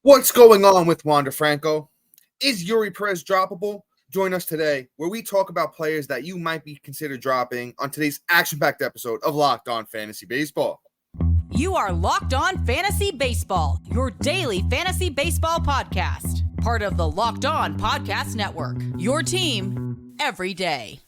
What's going on with Wander Franco? Is Eury Perez droppable? Join us today where we talk about players that you might be considered dropping on today's action-packed episode of Locked On Fantasy Baseball. You are Locked On Fantasy Baseball, your daily fantasy baseball podcast. Part of the Locked On Podcast Network, your team every day.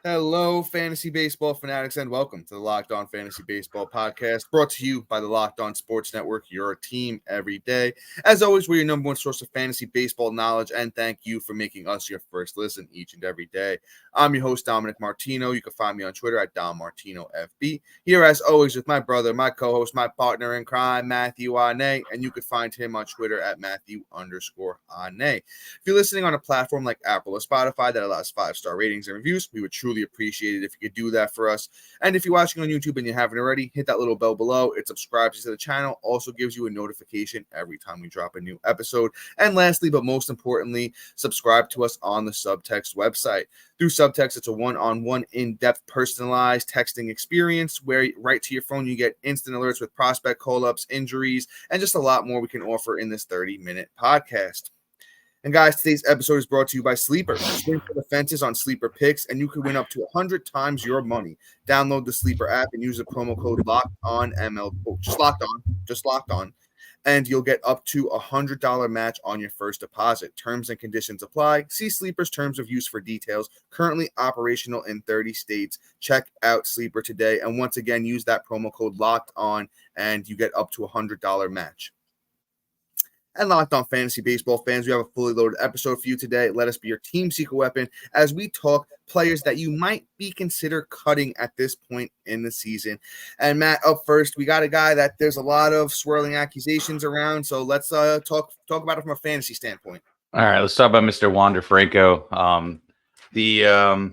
Hello, fantasy baseball fanatics, and welcome to the Locked On Fantasy Baseball podcast, brought to you by the Locked On Sports Network, your team every day. As always, we're your number one source of fantasy baseball knowledge, and thank you for making us your first listen each and every day. I'm your host, Dominic Martino. You can find me on Twitter at DomMartinoFB. Here, as always, with my brother, my co-host, my partner in crime, Matthew Ane, and you can find him on Twitter at Matthew_Ane. If you're listening on a platform like Apple or Spotify that allows 5-star ratings and reviews, we would truly appreciate it if you could do that for us. And if you're watching on YouTube and you haven't already, hit that little bell below. It subscribes you to the channel, also gives you a notification every time we drop a new episode. And lastly, but most importantly, subscribe to us on the Subtext website. Through Subtext, it's a one-on-one, in-depth, personalized texting experience where right to your phone you get instant alerts with prospect call-ups, injuries, and just a lot more we can offer in this 30-minute podcast. And guys, today's episode is brought to you by Sleeper. Swing for the fences on Sleeper Picks, and you can win up to 100 times your money. Download the Sleeper app and use the promo code LOCKEDONMLB. Just locked on. And you'll get up to $100 match on your first deposit. Terms and conditions apply. See Sleeper's terms of use for details. Currently operational in 30 states. Check out Sleeper today. And once again, use that promo code LOCKEDON, and you get up to $100 match. And Locked On Fantasy Baseball fans, we have a fully loaded episode for you today. Let us be your team secret weapon as we talk players that you might be considered cutting at this point in the season. And Matt, up first, we got a guy that there's a lot of swirling accusations around. So let's talk about it from a fantasy standpoint. All right, let's talk about Mr. Wander Franco, the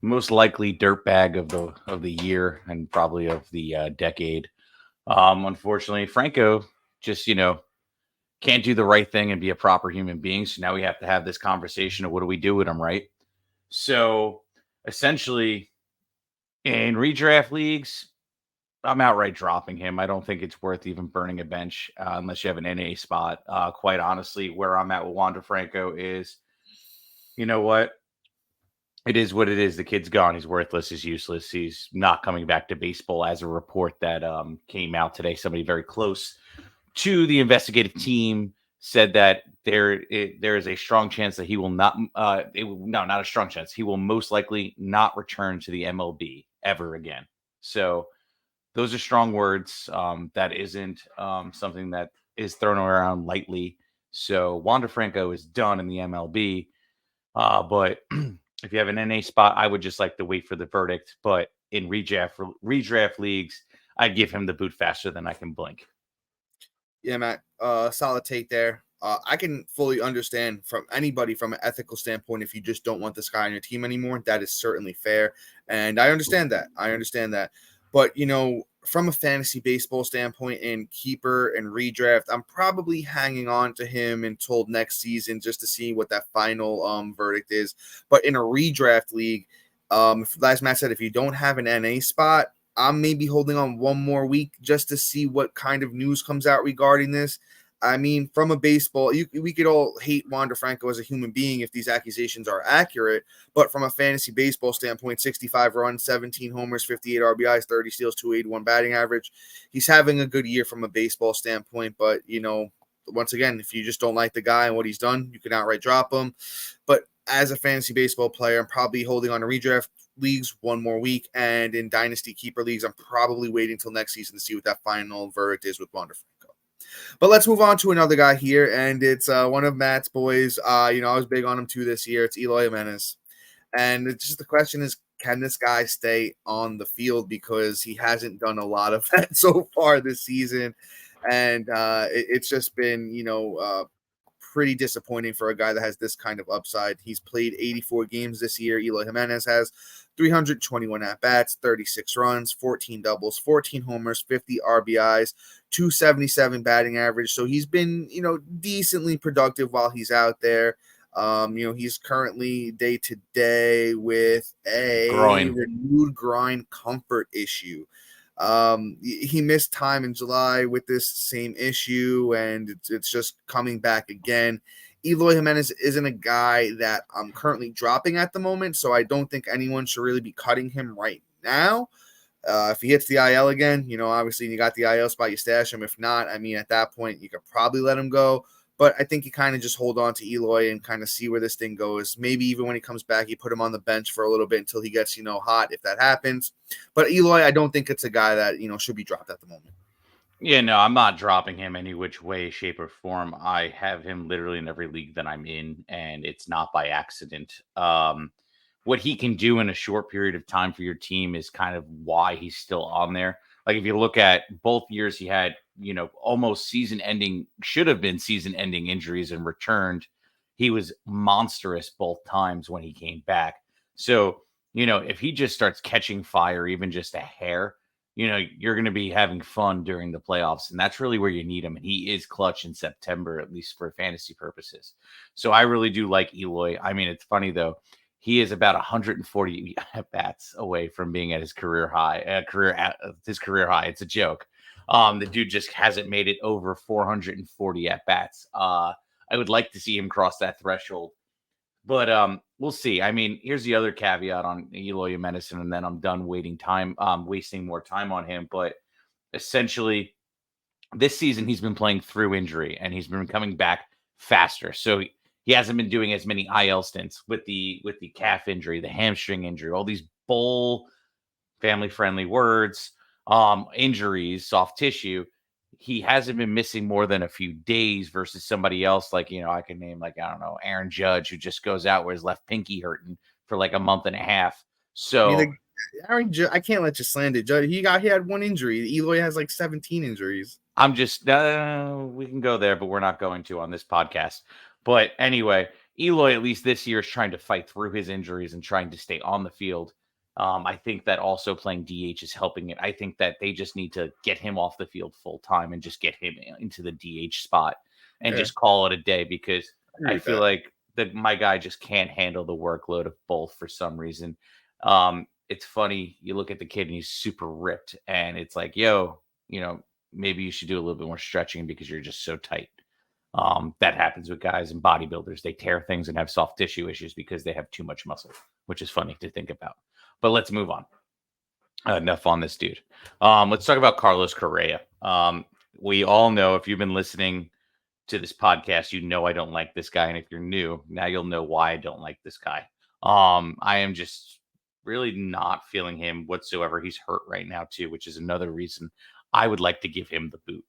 most likely dirtbag of the year and probably of the decade. Unfortunately, Franco just can't do the right thing and be a proper human being. So now we have to have this conversation of what do we do with him, right? So essentially, in redraft leagues, I'm outright dropping him. I don't think it's worth even burning a bench unless you have an NA spot. Quite honestly, where I'm at with Wander Franco is, you know what? It is what it is. The kid's gone. He's worthless. He's useless. He's not coming back to baseball, as a report that came out today. Somebody very close to the investigative team said that there is a strong chance that he will not. Not a strong chance. He will most likely not return to the MLB ever again. So those are strong words. That isn't something that is thrown around lightly. So Wander Franco is done in the MLB. But if you have an NA spot, I would just like to wait for the verdict. But in redraft leagues, I'd give him the boot faster than I can blink. Yeah, Matt, solid take there. I can fully understand from anybody from an ethical standpoint, if you just don't want this guy on your team anymore, that is certainly fair. And I understand that. But, from a fantasy baseball standpoint in keeper and redraft, I'm probably hanging on to him until next season just to see what that final verdict is. But in a redraft league, as Matt said, if you don't have an NA spot, I'm maybe holding on one more week just to see what kind of news comes out regarding this. I mean, from a baseball, we could all hate Wander Franco as a human being if these accusations are accurate. But from a fantasy baseball standpoint, 65 runs, 17 homers, 58 RBIs, 30 steals, 281 batting average. He's having a good year from a baseball standpoint. But, once again, if you just don't like the guy and what he's done, you can outright drop him. But as a fantasy baseball player, I'm probably holding on to redraft leagues one more week, and in dynasty keeper leagues, I'm probably waiting till next season to see what that final verdict is with Wander Franco. But let's move on to another guy here, and it's one of Matt's boys. I was big on him too this year. It's Eloy Jimenez, and it's just the question is, can this guy stay on the field, because he hasn't done a lot of that so far this season, and it's just been pretty disappointing for a guy that has this kind of upside. He's played 84 games this year. Eloy Jimenez has 321 at-bats, 36 runs, 14 doubles, 14 homers, 50 RBIs, 277 batting average. So he's been, decently productive while he's out there. He's currently day-to-day with a renewed groin comfort issue. He missed time in July with this same issue, and it's just coming back again. Eloy Jimenez isn't a guy that I'm currently dropping at the moment, so I don't think anyone should really be cutting him right now. If he hits the IL again, obviously you got the IL spot, you stash him. If not, at that point, you could probably let him go. But I think you kind of just hold on to Eloy and kind of see where this thing goes. Maybe even when he comes back, you put him on the bench for a little bit until he gets, hot, if that happens. But Eloy, I don't think it's a guy that, should be dropped at the moment. Yeah, no, I'm not dropping him any which way, shape, or form. I have him literally in every league that I'm in, and it's not by accident. What he can do in a short period of time for your team is kind of why he's still on there. Like if you look at both years, he had, almost should have been season-ending injuries and returned. He was monstrous both times when he came back. So, if he just starts catching fire, even just a hair, you're going to be having fun during the playoffs, and that's really where you need him. And he is clutch in September, at least for fantasy purposes. So I really do like Eloy. It's funny though. He is about 140 at-bats away from being at his career high. His career high. It's a joke. The dude just hasn't made it over 440 at-bats. I would like to see him cross that threshold. But we'll see. Here's the other caveat on Eloy Jimenez, and then I'm done wasting more time on him. But essentially, this season he's been playing through injury, and he's been coming back faster. So he hasn't been doing as many IL stints with the calf injury, the hamstring injury, all these bull family-friendly words, injuries, soft tissue. He hasn't been missing more than a few days versus somebody else like, I can name Aaron Judge, who just goes out with his left pinky hurting for like a month and a half. So Aaron Judge, I can't let you slander Judge. He had one injury. Eloy has like 17 injuries. I'm just, we can go there, but we're not going to on this podcast. But anyway, Eloy, at least this year, is trying to fight through his injuries and trying to stay on the field. I think that also playing DH is helping it. I think that they just need to get him off the field full time and just get him into the DH spot and just call it a day, because I feel like my guy just can't handle the workload of both for some reason. It's funny. You look at the kid and he's super ripped, and it's like, maybe you should do a little bit more stretching because you're just so tight. That happens with guys and bodybuilders. They tear things and have soft tissue issues because they have too much muscle, which is funny to think about. But let's move on. Enough on this dude. Let's talk about Carlos Correa. We all know, if you've been listening to this podcast, I don't like this guy. And if you're new, now you'll know why I don't like this guy. I am just really not feeling him whatsoever. He's hurt right now too, which is another reason I would like to give him the boot.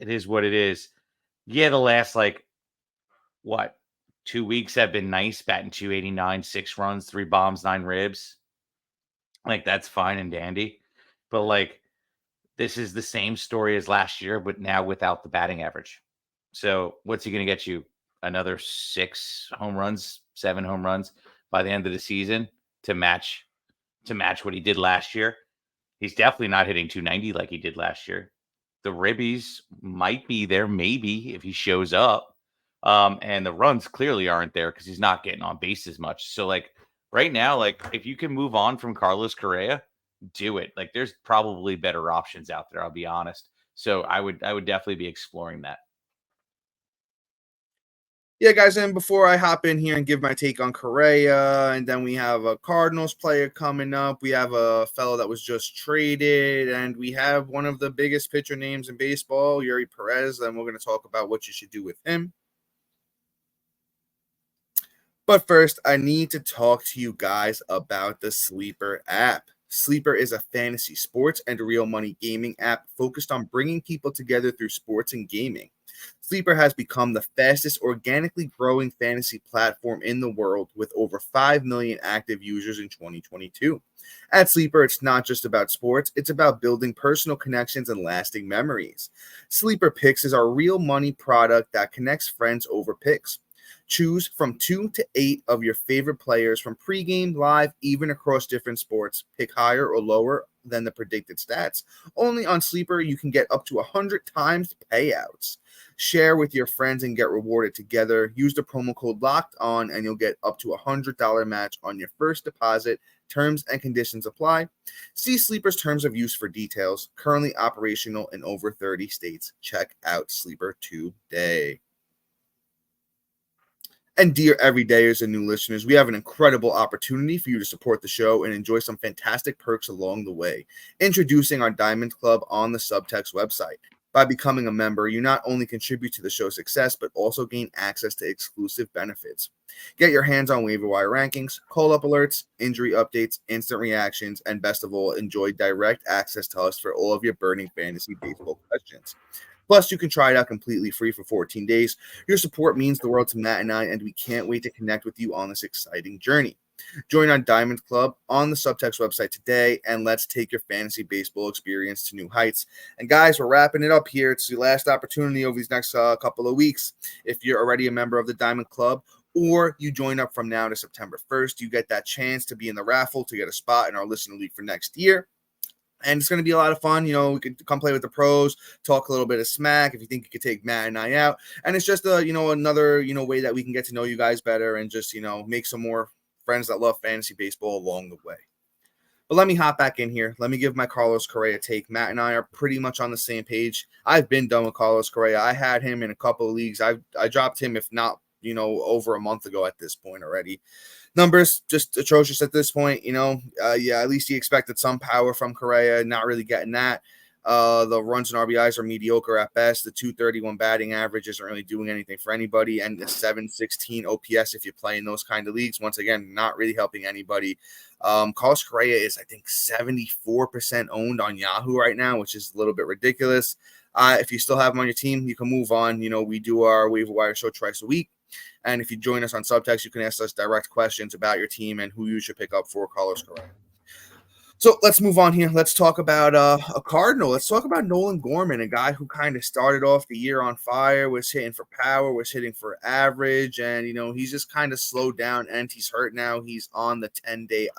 It is what it is. Yeah, the last 2 weeks have been nice, batting 289, 6 runs, 3 bombs, 9 ribs. That's fine and dandy. But this is the same story as last year, but now without the batting average. So what's he going to get you? Another 6 home runs, 7 home runs by the end of the season to match what he did last year? He's definitely not hitting 290 like he did last year. The ribbies might be there, maybe, if he shows up. And the runs clearly aren't there because he's not getting on base as much. So right now, if you can move on from Carlos Correa, do it. There's probably better options out there, I'll be honest. So I would definitely be exploring that. Yeah, guys, and before I hop in here and give my take on Correa, and then we have a Cardinals player coming up. We have a fellow that was just traded, and we have one of the biggest pitcher names in baseball, Eury Perez, and we're going to talk about what you should do with him. But first, I need to talk to you guys about the Sleeper app. Sleeper is a fantasy sports and real money gaming app focused on bringing people together through sports and gaming. Sleeper has become the fastest organically growing fantasy platform in the world with over 5 million active users in 2022. At Sleeper, it's not just about sports, it's about building personal connections and lasting memories. Sleeper Picks is our real money product that connects friends over picks. Choose from 2 to 8 of your favorite players from pregame, live, even across different sports. Pick higher or lower than the predicted stats. Only on Sleeper, you can get up to 100 times payouts. Share with your friends and get rewarded together. Use the promo code Locked On, and you'll get up to $100 match on your first deposit. Terms and conditions apply. See Sleeper's terms of use for details. Currently operational in over 30 states. Check out Sleeper today. And dear everydayers and new listeners, we have an incredible opportunity for you to support the show and enjoy some fantastic perks along the way. Introducing our Diamond Club on the Subtext website. By becoming a member, you not only contribute to the show's success, but also gain access to exclusive benefits. Get your hands on waiver wire rankings, call-up alerts, injury updates, instant reactions, and best of all, enjoy direct access to us for all of your burning fantasy baseball questions. Plus, you can try it out completely free for 14 days. Your support means the world to Matt and I, and we can't wait to connect with you on this exciting journey. Join our Diamond Club on the Subtext website today, and let's take your fantasy baseball experience to new heights. And guys, we're wrapping it up here. It's the last opportunity over these next couple of weeks. If you're already a member of the Diamond Club, or you join up from now to September 1st, you get that chance to be in the raffle to get a spot in our listener league for next year. And it's going to be a lot of fun. You know, we could come play with the pros, talk a little bit of smack if you think you could take Matt and I out. And it's just another, way that we can get to know you guys better and just, make some more friends that love fantasy baseball along the way. But let me hop back in here. Let me give my Carlos Correa take. Matt and I are pretty much on the same page. I've been done with Carlos Correa. I had him in a couple of leagues. I dropped him, if not, over a month ago at this point already. Numbers just atrocious at this point. At least you expected some power from Correa, not really getting that. The runs and RBIs are mediocre at best. The 231 batting average isn't really doing anything for anybody, and the 716 OPS if you play in those kind of leagues, once again, not really helping anybody. Carlos Correa is, I think, 74% owned on Yahoo right now, which is a little bit ridiculous. If you still have him on your team, you can move on. We do our waiver wire show twice a week. And if you join us on Subtext, you can ask us direct questions about your team and who you should pick up for Carlos Correa. So let's move on here. Let's talk about a Cardinal. Let's talk about Nolan Gorman, a guy who kind of started off the year on fire, was hitting for power, was hitting for average, and, he's just kind of slowed down and he's hurt now. He's on the 10-day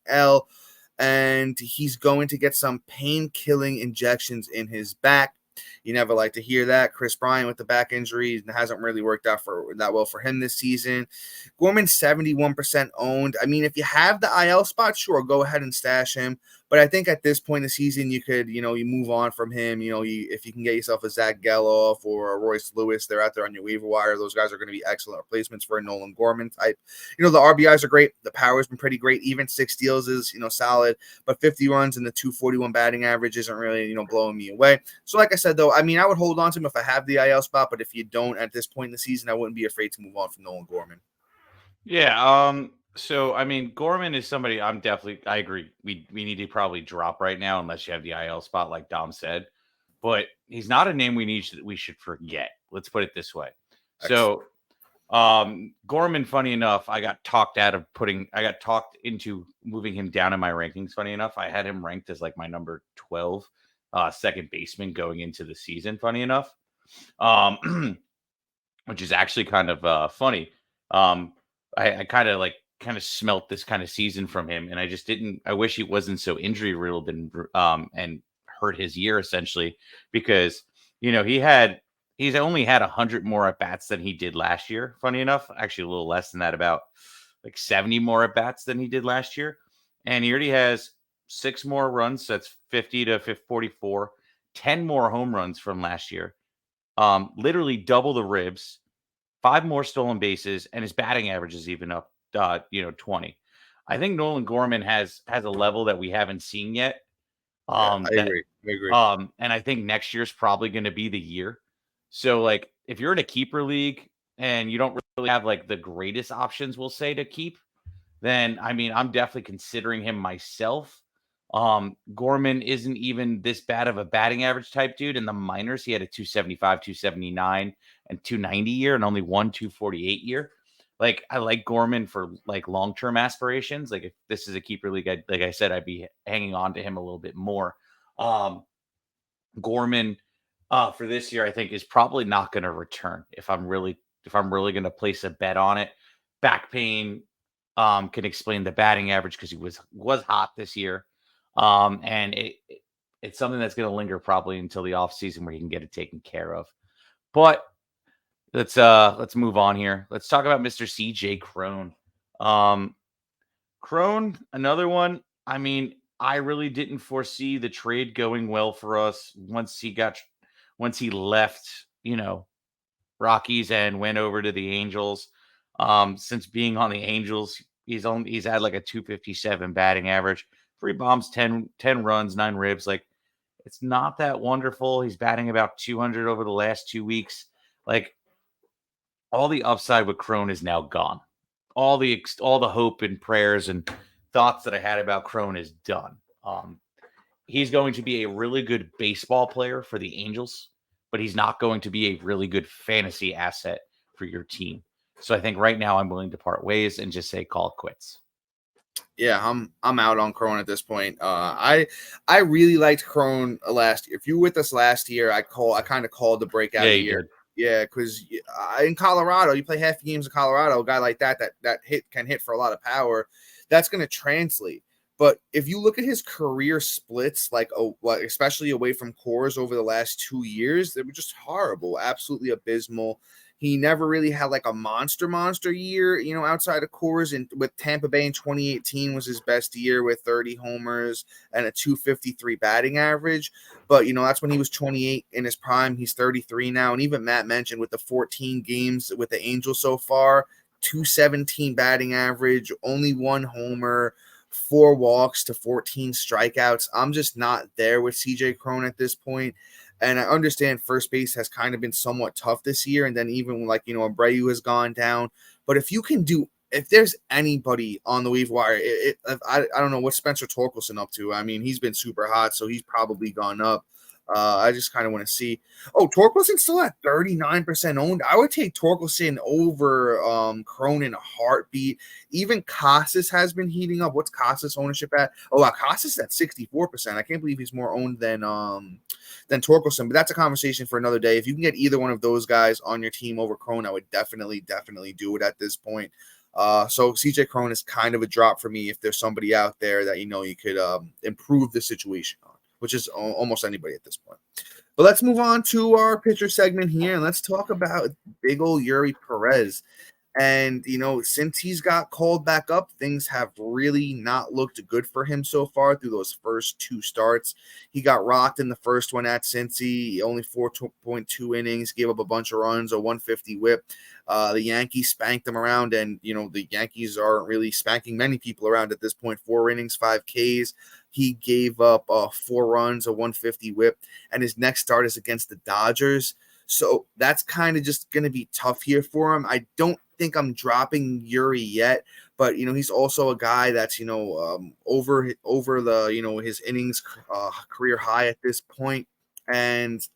IL, and he's going to get some pain-killing injections in his back. You never like to hear that. Chris Bryant with the back injury hasn't really worked out that well for him this season. Gorman 71% owned. I mean, if you have the IL spot, sure, go ahead and stash him. But I think at this point in the season, you could, you move on from him. If you can get yourself a Zach Geloff or a Royce Lewis, they're out there on your waiver wire. Those guys are going to be excellent replacements for a Nolan Gorman type. The RBIs are great. The power's been pretty great. Even 6 steals is, solid. But 50 runs and the 241 batting average isn't really, blowing me away. So like I said, though, I mean, I would hold on to him if I have the IL spot. But if you don't at this point in the season, I wouldn't be afraid to move on from Nolan Gorman. Yeah. So, I mean, Gorman is somebody I agree. We need to probably drop right now unless you have the IL spot, like Dom said. But he's not a name we should forget. Let's put it this way. Excellent. So, Gorman, funny enough, I got talked into moving him down in my rankings. Funny enough, I had him ranked as like my number 12 second baseman going into the season. Funny enough, which is actually kind of funny. I kind of smelt this kind of season from him, and I wish he wasn't so injury riddled and hurt his year essentially, because he's only had 100 more at bats than he did last year. Funny enough, actually a little less than that, about like 70 more at bats than he did last year, and he already has 6 more runs. That's 50 to 44, 10 more home runs from last year, literally double the ribs, 5 more stolen bases, and his batting average is even up, 20. I think Nolan Gorman has a level that we haven't seen yet. I agree. And I think next year's probably going to be the year. So, like, if you're in a keeper league and you don't really have like the greatest options, we'll say, to keep, then I mean, I'm definitely considering him myself. Gorman isn't even this bad of a batting average type dude. In the minors, he had a 275, 279, and 290 year and only one 248 year. Like, I like Gorman for like long-term aspirations. Like, if this is a keeper league, like I said, I'd be hanging on to him a little bit more. Gorman for this year, I think, is probably not going to return if I'm really going to place a bet on it. Back pain can explain the batting average because he was hot this year. And it's something that's going to linger probably until the offseason where he can get it taken care of. But let's move on here. Let's talk about Mr. CJ Cron. Cron, another one. I mean, I really didn't foresee the trade going well for us once he left, Rockies and went over to the Angels. Since being on the Angels, he's had like a 257 batting average, 3 bombs, 10 runs, 9 ribs. Like, it's not that wonderful. He's batting about 200 over the last 2 weeks. Like, all the upside with Cron is now gone. All the hope and prayers and thoughts that I had about Cron is done. He's going to be a really good baseball player for the Angels, but he's not going to be a really good fantasy asset for your team. So I think right now I'm willing to part ways and just say call it quits. Yeah, I'm out on Cron at this point. I really liked Cron last year. If you were with us last year, I kind of called the breakout year. Did. Yeah, because in Colorado, you play half the games in Colorado. A guy like that can hit for a lot of power. That's going to translate. But if you look at his career splits, especially away from Coors over the last 2 years, they were just horrible, absolutely abysmal. He never really had like a monster year, outside of Coors. And with Tampa Bay in 2018 was his best year with 30 homers and a 253 batting average. But, that's when he was 28 in his prime. He's 33 now. And even Matt mentioned with the 14 games with the Angels so far, 217 batting average, only 1 homer, 4 walks to 14 strikeouts. I'm just not there with CJ Cron at this point. And I understand first base has kind of been somewhat tough this year. And then even Abreu has gone down. But if there's anybody on the waiver wire, I don't know what Spencer Torkelson up to. I mean, he's been super hot, so he's probably gone up. I just kind of want to see. Oh, Torkelson's still at 39% owned. I would take Torkelson over Cron in a heartbeat. Even Casas has been heating up. What's Casas' ownership at? Oh, wow, Casas is at 64%. I can't believe he's more owned than Torkelson, but that's a conversation for another day. If you can get either one of those guys on your team over Cron, I would definitely do it at this point. So CJ Cron is kind of a drop for me if there's somebody out there that you could improve the situation on, which is almost anybody at this point. But let's move on to our pitcher segment here, and let's talk about big old Eury Perez. And, since he's got called back up, things have really not looked good for him so far through those first 2 starts. He got rocked in the first one at Cincy, only 4.2 innings, gave up a bunch of runs, a 150 whip. The Yankees spanked him around, and, the Yankees aren't really spanking many people around at this point. 4 innings, 5 Ks. He gave up 4 runs, a 150 whip, and his next start is against the Dodgers. So that's kind of just going to be tough here for him. I don't think I'm dropping Eury yet, but he's also a guy that's over the his innings career high at this point, and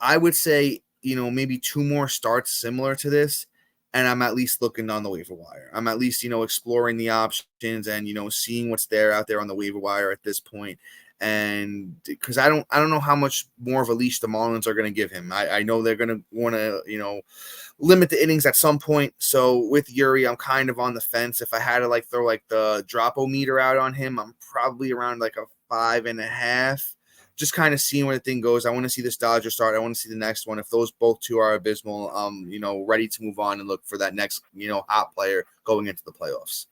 I would say maybe 2 more starts similar to this, and I'm at least looking on the waiver wire. I'm at least exploring the options and seeing what's out there on the waiver wire at this point. And because I don't know how much more of a leash the Marlins are going to give him. I know they're going to want to, limit the innings at some point. So with Eury, I'm kind of on the fence. If I had to throw the Droppable meter out on him, I'm probably around a 5.5. Just kind of seeing where the thing goes. I want to see this Dodger start. I want to see the next one. If those both 2 are abysmal, ready to move on and look for that next, hot player going into the playoffs.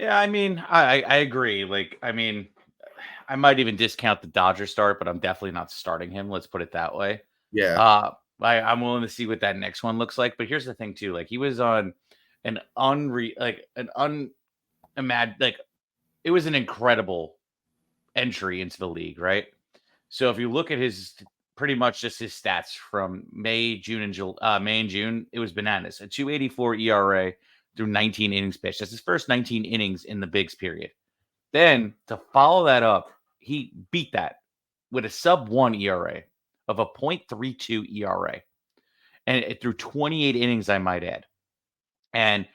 Yeah, I mean, I agree. I might even discount the Dodger start, but I'm definitely not starting him. Let's put it that way. Yeah. I'm willing to see what that next one looks like. But here's the thing too. He was on it was an incredible entry into the league, right? So if you look at pretty much just his stats from May, June, and June, it was bananas. A 2.84 ERA through 19 innings pitched. That's his first 19 innings in the bigs period. Then to follow that up, he beat that with a sub-1 ERA of a .32 ERA. And it through 28 innings, I might add. And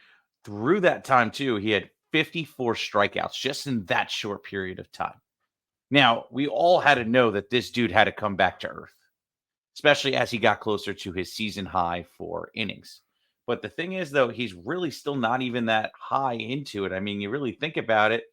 through that time, too, he had 54 strikeouts just in that short period of time. Now, we all had to know that this dude had to come back to earth, especially as he got closer to his season high for innings. But the thing is, though, he's really still not even that high into it. I mean, you really think about it.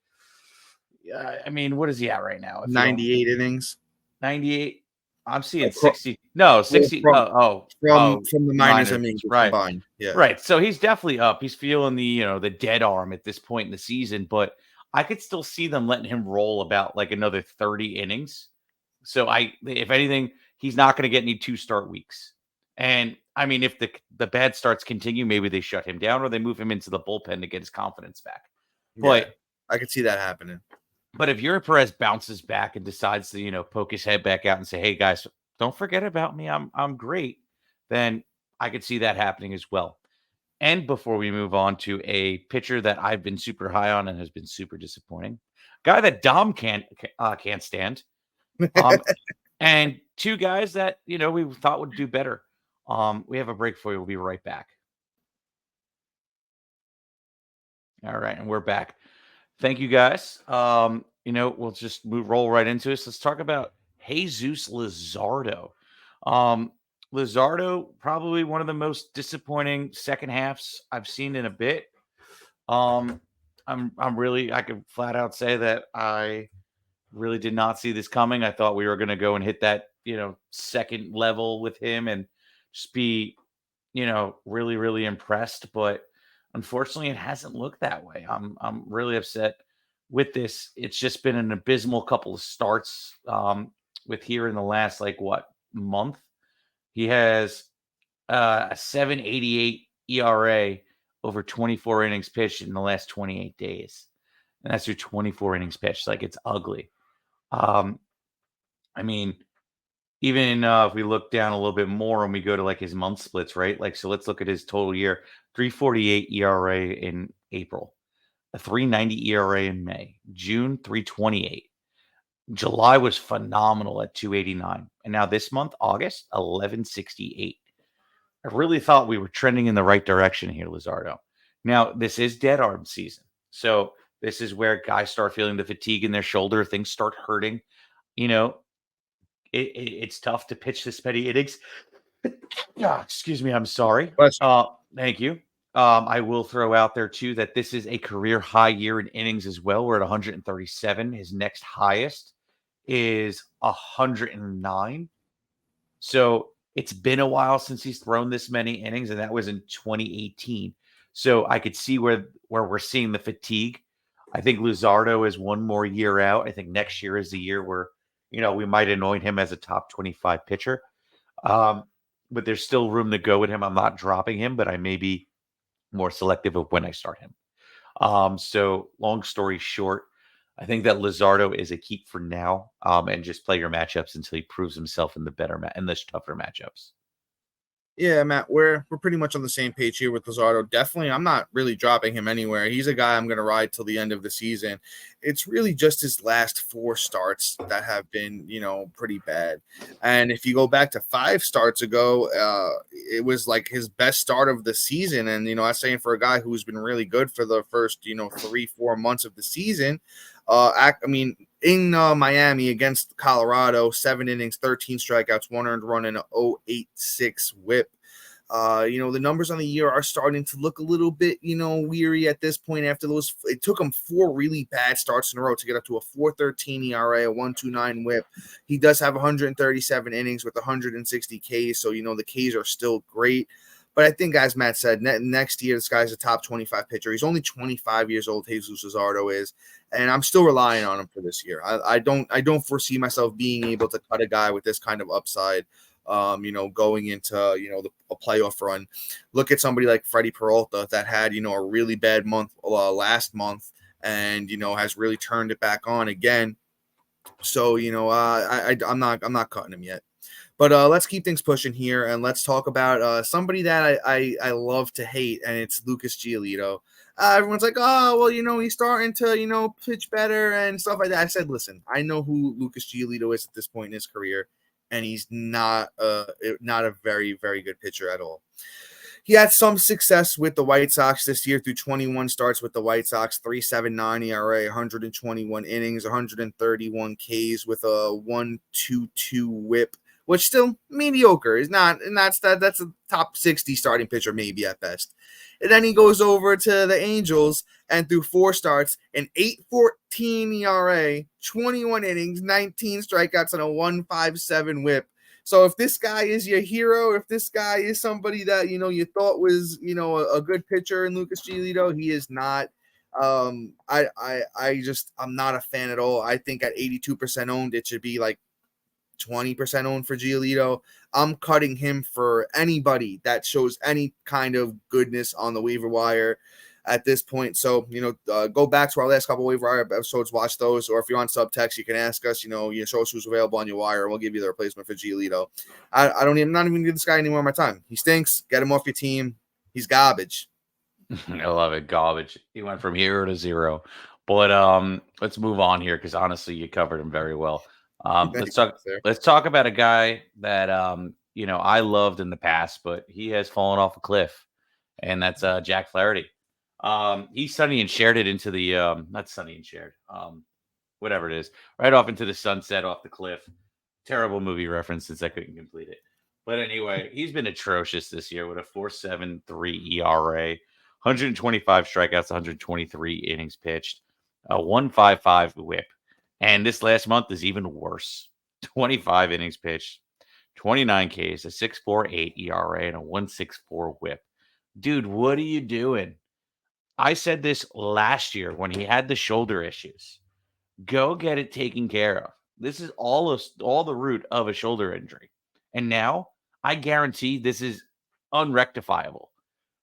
I mean, what is he at right now? 98 innings. 98. I'm seeing 60. No, 60. From the minors, I mean, right. Combined. Yeah. Right. So he's definitely up. He's feeling the dead arm at this point in the season, but I could still see them letting him roll about like another 30 innings. So if anything, he's not going to get any 2-start weeks. And I mean, if the bad starts continue, maybe they shut him down or they move him into the bullpen to get his confidence back. But I could see that happening. But if Eury Perez bounces back and decides to, poke his head back out and say, "Hey guys, don't forget about me. I'm great," then I could see that happening as well. And before we move on to a pitcher that I've been super high on and has been super disappointing, guy that Dom can't stand, and two guys that we thought would do better. We have a break for you. We'll be right back. All right, and we're back. Thank you, guys. We'll just roll right into this. Let's talk about Jesus Luzardo. Luzardo, probably one of the most disappointing second halves I've seen in a bit. I could flat out say that I really did not see this coming. I thought we were going to go and hit that, second level with him and just be, really, really impressed. But unfortunately, it hasn't looked that way. I'm really upset with this. It's just been an abysmal couple of starts with here in the last month. He has a 7.88 ERA over 24 innings pitched in the last 28 days. And that's your 24 innings pitched. It's ugly. I mean, even if we look down a little bit more and we go to his month splits, right? So let's look at his total year. 3.48 ERA in April, a 3.90 ERA in May, June 3.28. July was phenomenal at 2.89. And now this month, August, 11.68. I really thought we were trending in the right direction here, Luzardo. Now, this is dead arm season. So this is where guys start feeling the fatigue in their shoulder. Things start hurting. It's tough to pitch this many innings. Excuse me. I'm sorry. Thank you. I will throw out there, too, that this is a career high year in innings as well. We're at 137. His next highest is 109. So it's been a while since he's thrown this many innings, and that was in 2018. So I could see where we're seeing the fatigue. I think Luzardo is one more year out. I think next year is the year where, we might anoint him as a top 25 pitcher. But there's still room to go with him. I'm not dropping him, but I may be more selective of when I start him. So long story short, I think that Luzardo is a keep for now, and just play your matchups until he proves himself in the tougher matchups. Yeah, Matt, we're pretty much on the same page here with Luzardo. Definitely, I'm not really dropping him anywhere. He's a guy I'm going to ride till the end of the season. It's really just his last 4 starts that have been, pretty bad. And if you go back to 5 starts ago, it was his best start of the season. And, I'm saying for a guy who's been really good for the first, 3-4 months of the season, in Miami against Colorado, 7 innings, 13 strikeouts, 1 earned run, and an 0.86 whip. The numbers on the year are starting to look a little bit, weary at this point after those. It took him 4 really bad starts in a row to get up to a 4.13 ERA, a 1.29 whip. He does have 137 innings with 160 Ks, so, the Ks are still great. But I think, as Matt said, next year, this guy's a top 25 pitcher. He's only 25 years old, Jesus Luzardo is, and I'm still relying on him for this year. I don't foresee myself being able to cut a guy with this kind of upside, going into, a playoff run. Look at somebody like Freddie Peralta that had, a really bad month last month and, has really turned it back on again. So, I'm not cutting him yet. But let's keep things pushing here, and let's talk about somebody that I love to hate, and it's Lucas Giolito. everyone's like, oh, well, he's starting to, pitch better and stuff like that. I said, listen, I know who Lucas Giolito is at this point in his career, and he's not a very, very good pitcher at all. He had some success with the White Sox this year through 21 starts with the White Sox, 3.79 ERA, 121 innings, 131 Ks with a 1.22 WHIP, which still mediocre. Is not, and that's a top 60 starting pitcher maybe at best. And then he goes over to the Angels and through 4 starts, an 8.14 ERA, 21 innings, 19 strikeouts, and a 1.57 WHIP. So if this guy is your hero, if this guy is somebody that, you thought was, a good pitcher in Lucas Giolito, he is not. I'm not a fan at all. I think at 82% owned, it should be like 20% owned for Giolito. I'm cutting him for anybody that shows any kind of goodness on the waiver wire at this point. So, go back to our last couple of waiver wire episodes, watch those, or if you're on subtext, you can ask us, you show us who's available on your wire, and we'll give you the replacement for Giolito. I'm not even give this guy any more of my time. He stinks. Get him off your team. He's garbage. I love it. Garbage. He went from hero to zero. But let's move on here because honestly, you covered him very well. Let's talk about a guy that I loved in the past, but he has fallen off a cliff, and that's Jack Flaherty. He Sonny and shared it into the not Sonny and shared, whatever it is, right off into the sunset off the cliff. Terrible movie reference since I couldn't complete it. But anyway, he's been atrocious this year with a 4.73 ERA, 125 strikeouts, 123 innings pitched, a 1.55 WHIP. And this last month is even worse. 25 innings pitched, 29 Ks, a 6.48 ERA, and a 1.64 WHIP. Dude, what are you doing? I said this last year when he had the shoulder issues. Go get it taken care of. This is all the root of a shoulder injury. And now I guarantee this is unrectifiable.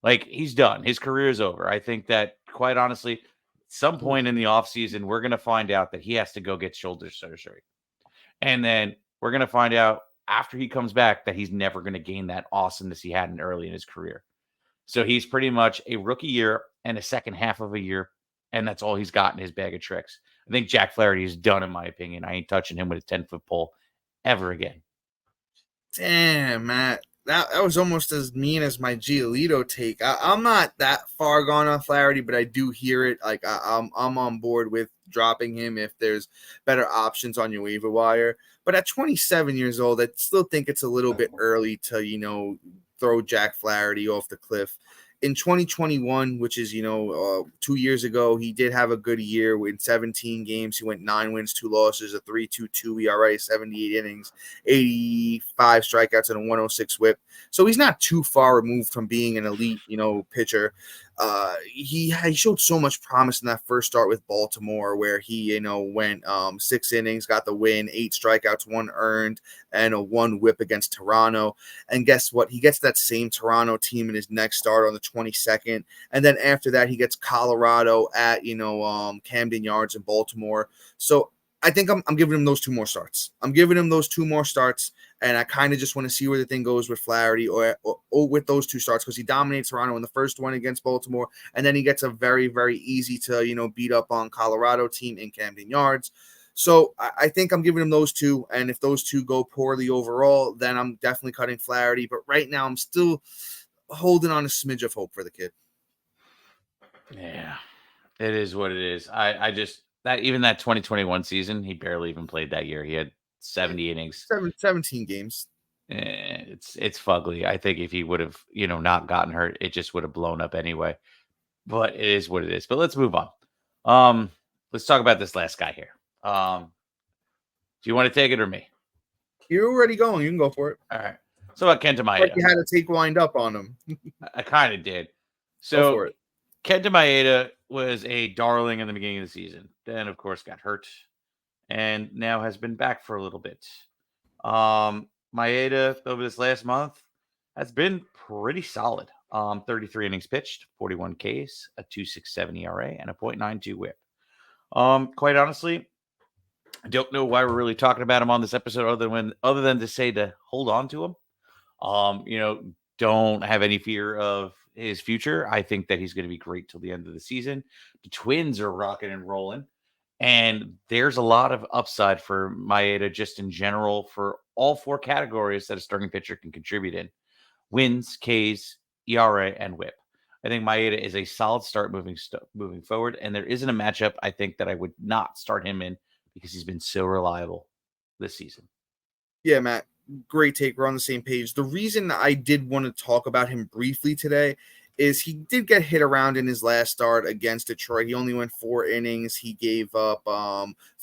Like, he's done. His career is over. I think that, quite honestly, some point in the offseason, we're going to find out that he has to go get shoulder surgery. And then we're going to find out after he comes back that he's never going to gain that awesomeness he had early in his career. So he's pretty much a rookie year and a second half of a year, and that's all he's got in his bag of tricks. I think Jack Flaherty is done, in my opinion. I ain't touching him with a 10-foot pole ever again. Damn, Matt. That was almost as mean as my Giolito take. I'm not that far gone on Flaherty, but I do hear it. Like, I'm on board with dropping him if there's better options on your waiver wire. But at 27 years old, I still think it's a little bit early to, throw Jack Flaherty off the cliff. In 2021, which is, 2 years ago, he did have a good year. In 17 games, he went 9 wins, 2 losses, a 3.22 ERA, 78 innings, 85 strikeouts, and a 106 WHIP. So he's not too far removed from being an elite, pitcher. He showed so much promise in that first start with Baltimore, where he, went 6 innings, got the win, 8 strikeouts, 1 earned, and a 1 WHIP against Toronto. And guess what? He gets that same Toronto team in his next start on the 22nd. And then after that, he gets Colorado at, Camden Yards in Baltimore. So I think I'm giving him those 2 more starts. And I kind of just want to see where the thing goes with Flaherty or with those 2 starts, because he dominates Toronto in the first one against Baltimore, and then he gets a very, very easy to, beat up on Colorado team in Camden Yards. So I think I'm giving him those 2, and if those 2 go poorly overall, then I'm definitely cutting Flaherty. But right now, I'm still holding on a smidge of hope for the kid. Yeah, it is what it is. I just that 2021 season, he barely even played that year. He had 70 innings, 17 games. It's fugly. I think if he would have, not gotten hurt, it just would have blown up anyway. But it is what it is. But let's move on. Let's talk about this last guy here. Do you want to take it or me? You're already going. You can go for it. All right. So about Kenta Maeda. Like you had to take wind up on him. I kind of did. So Kenta Maeda was a darling in the beginning of the season. Then, of course, got hurt and now has been back for a little bit. Maeda over this last month has been pretty solid. 33 innings pitched, 41 Ks, a 2.67 ERA, and a 0.92 WHIP. Quite honestly, I don't know why we're really talking about him on this episode other than to say to hold on to him. Don't have any fear of his future. I think that he's going to be great till the end of the season. The Twins are rocking and rolling, and there's a lot of upside for Maeda just in general for all four categories that a starting pitcher can contribute in: wins, Ks, ERA, and WHIP. I think Maeda is a solid start moving forward, and there isn't a matchup I think that I would not start him in because he's been so reliable this season. Yeah, Matt, great take. We're on the same page. The reason I did want to talk about him briefly today is he did get hit around in his last start against Detroit. He only went 4 innings. He gave up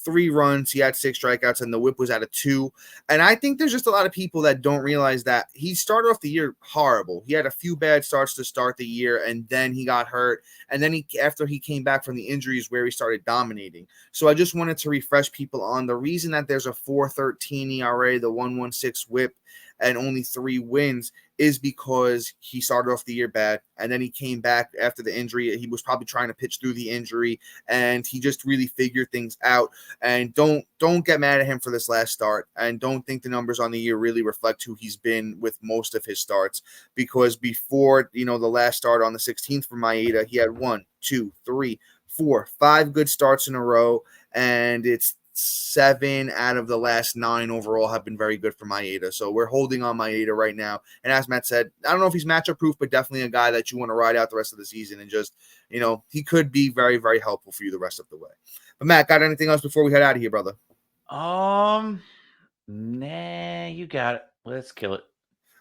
3 runs. He had 6 strikeouts, and the whip was at a 2. And I think there's just a lot of people that don't realize that he started off the year horrible. He had a few bad starts to start the year, and then he got hurt. And then after he came back from the injuries, where he started dominating. So I just wanted to refresh people on the reason that there's a 4.13 ERA, the 1.16 whip, and only 3 wins is because he started off the year bad, and then he came back after the injury. He was probably trying to pitch through the injury, and he just really figured things out. And don't get mad at him for this last start, and don't think the numbers on the year really reflect who he's been with most of his starts, because before, the last start on the 16th for Maeda, he had 1, 2, 3, 4, 5 good starts in a row, and it's 7 out of the last 9 overall have been very good for Maeda. So we're holding on Maeda right now. And as Matt said, I don't know if he's matchup proof, but definitely a guy that you want to ride out the rest of the season, and just, he could be very, very helpful for you the rest of the way. But Matt, got anything else before we head out of here, brother? Nah, you got it. Let's kill it.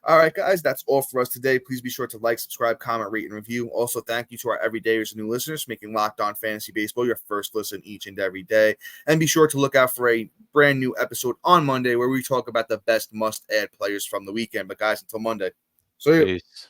All right, guys, that's all for us today. Please be sure to like, subscribe, comment, rate, and review. Also, thank you to our everydayers and new listeners for making Locked On Fantasy Baseball your first listen each and every day. And be sure to look out for a brand new episode on Monday where we talk about the best must-add players from the weekend. But, guys, until Monday, see you. Peace.